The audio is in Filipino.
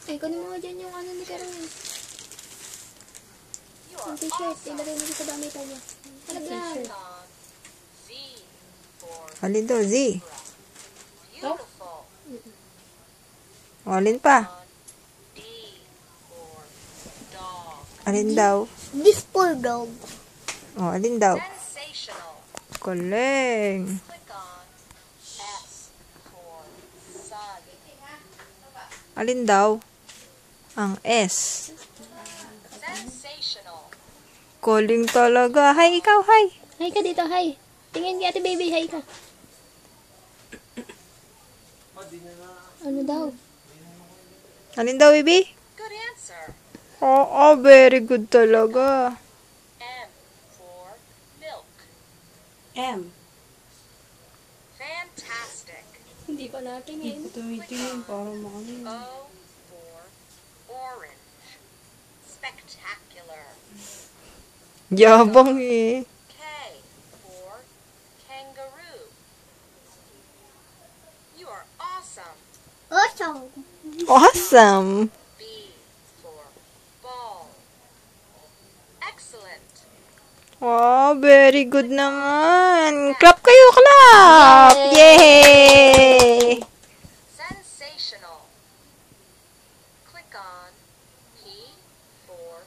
Eh, kunin mo dyan yung ano ni Caroline. Yung t-shirt, ilagay mo sa damitan niya. T-shirt. Alin daw, Z? Oh? Alin pa? Alin daw? This poor dog. Oh, alin daw? Galing. Alin daw? Ang S. Galing talaga. Hi, ikaw, hi. Hi ka dito, hi. Tingin kay ate baby, hi ka. Ano daw? Alin daw, baby? Oo, very good talaga. M. Fantastic. Hindi pa natingin. Tumitingin para makano. O for orange. Spectacular. Yabang eh. K for kangaroo. You are awesome. Awesome. Awesome. B for ball. Excellent. Wow, very good naman. Clap kayo, clap! Yay! Sensational. Click on P for